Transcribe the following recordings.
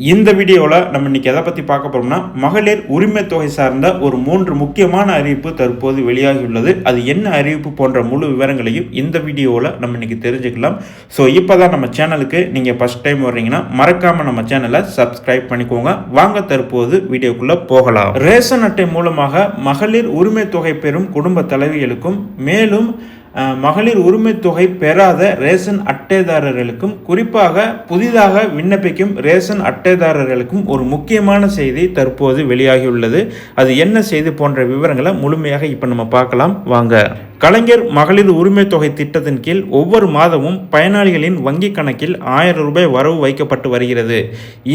இந்த வீடியோவில் நம்ம இன்னைக்கு எதை பற்றி பார்க்க போறோம்னா மகளிர் உரிமை தொகை சார்ந்த ஒரு 3 முக்கியமான அறிவிப்பு தற்போது வெளியாகியுள்ளது. அது என்ன அறிவிப்பு போன்ற முழு விவரங்களையும் இந்த வீடியோவில் நம்ம இன்னைக்கு தெரிஞ்சுக்கலாம். ஸோ இப்போ தான் நம்ம சேனலுக்கு நீங்கள் ஃபர்ஸ்ட் டைம் வர்றீங்கன்னா மறக்காமல் நம்ம சேனலை சப்ஸ்கிரைப் பண்ணிக்கோங்க. வாங்க தற்போது வீடியோக்குள்ளே போகலாம். ரேஷன் அட்டை மூலமாக மகளிர் உரிமை தொகை பெறும் குடும்ப தலைவிகளுக்கும் மேலும் மகளிர் உரிமை தொகை பெறாத ரேஷன் அட்டைதாரர்களுக்கும் குறிப்பாக புதிதாக விண்ணப்பிக்கும் ரேஷன் அட்டைதாரர்களுக்கும் ஒரு முக்கியமான செய்தி தற்போது வெளியாகியுள்ளது. அது என்ன செய்தி போன்ற விவரங்களை முழுமையாக இப்போ நம்ம பார்க்கலாம் வாங்க. கலைஞர் மகளிர் உரிமை தொகை திட்டத்தின் கீழ் ஒவ்வொரு மாதமும் பயனாளிகளின் வங்கி கணக்கில் 1000 ரூபாய் வரவு வைக்கப்பட்டு வருகிறது.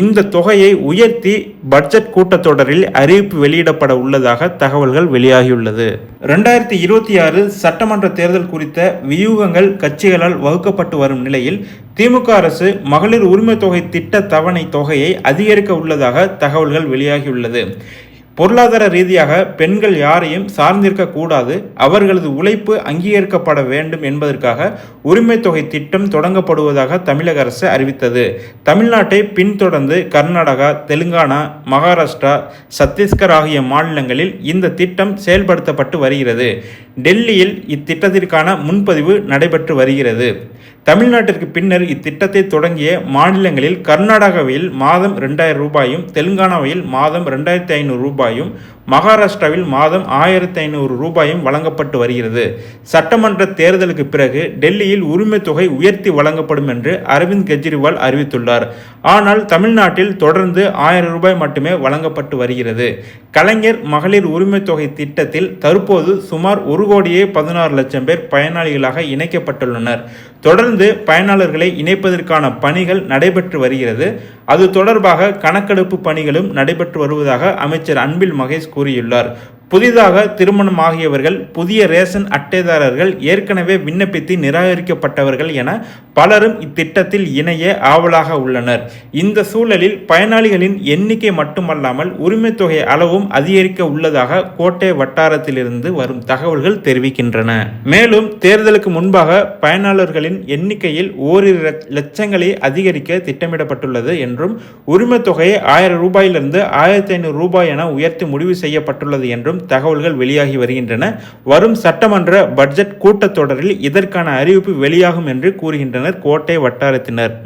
இந்த தொகையை உயர்த்தி பட்ஜெட் கூட்டத்தொடரில் அறிவிப்பு வெளியிடப்பட உள்ளதாக தகவல்கள் வெளியாகியுள்ளது. 2026 சட்டமன்ற தேர்தல் குறித்த வியூகங்கள் கட்சிகளால் வகுக்கப்பட்டு வரும் நிலையில் திமுக அரசு மகளிர் உரிமை தொகை திட்ட தவணை தொகையை அதிகரிக்க உள்ளதாக தகவல்கள் வெளியாகியுள்ளது. பொருளாதார ரீதியாக பெண்கள் யாரையும் சார்ந்திருக்க கூடாது, அவர்களது உழைப்பு அங்கீகரிக்கப்பட வேண்டும் என்பதற்காக உரிமை தொகை திட்டம் தொடங்கப்படுவதாக தமிழக அரசு அறிவித்தது. தமிழ்நாட்டை பின்தொடர்ந்து கர்நாடகா, தெலுங்கானா, மகாராஷ்டிரா, சத்தீஸ்கர் ஆகிய மாநிலங்களில் இந்த திட்டம் செயல்படுத்தப்பட்டு வருகிறது. டெல்லியில் இத்திட்டத்திற்கான முன்பதிவு நடைபெற்று வருகிறது. தமிழ்நாட்டிற்கு பின்னர் இத்திட்டத்தை தொடங்கிய மாநிலங்களில் கர்நாடகாவில் மாதம் 2000 ரூபாயும், தெலுங்கானாவில் மாதம் 2500 ரூபாயும், மகாராஷ்டிராவில் மாதம் 1500 ரூபாயும் வழங்கப்பட்டு வருகிறது. சட்டமன்ற தேர்தலுக்கு பிறகு டெல்லியில் உரிமை தொகை உயர்த்தி வழங்கப்படும் என்று அரவிந்த் கெஜ்ரிவால் அறிவித்துள்ளார். ஆனால் தமிழ்நாட்டில் தொடர்ந்து 1000 ரூபாய் மட்டுமே வழங்கப்பட்டு வருகிறது. கலைஞர் மகளிர் உரிமை தொகை திட்டத்தில் தற்போது சுமார் 1,16,00,000 பேர் பயனாளிகளாக இணைக்கப்பட்டுள்ளனர். தொடர்ந்து பயனாளர்களை இணைப்பதற்கான பணிகள் நடைபெற்று வருகிறது. அது தொடர்பாக கணக்கெடுப்பு பணிகளும் நடைபெற்று வருவதாக அமைச்சர் அன்பில் மகேஷ் கூறியுள்ளார். புதிதாக திருமணமாகியவர்கள், புதிய ரேஷன் அட்டைதாரர்கள், ஏற்கனவே விண்ணப்பித்து நிராகரிக்கப்பட்டவர்கள் என பலரும் இத்திட்டத்தில் இணைய ஆவலாக உள்ளனர். இந்த சூழலில் பயனாளிகளின் எண்ணிக்கை மட்டுமல்லாமல் உரிமை தொகை அளவும் அதிகரிக்க உள்ளதாக கோட்டை வட்டாரத்திலிருந்து வரும் தகவல்கள் தெரிவிக்கின்றன. மேலும் தேர்தலுக்கு முன்பாக பயனாளர்களின் எண்ணிக்கையில் ஓரிரு லட்சங்களை அதிகரிக்க திட்டமிடப்பட்டுள்ளது என்றும் உரிமை தொகையை 1000 ரூபாயிலிருந்து 1500 ரூபாய் என உயர்த்தி முடிவு செய்யப்பட்டுள்ளது என்றும் தகவல்கள் வெளியாகி வருகின்றன. வரும் சட்டமன்ற பட்ஜெட் கூட்டத்தொடரில் இதற்கான அறிவிப்பு வெளியாகும் என்று கூறுகின்றனர் கோட்டை வட்டாரத்தினர்.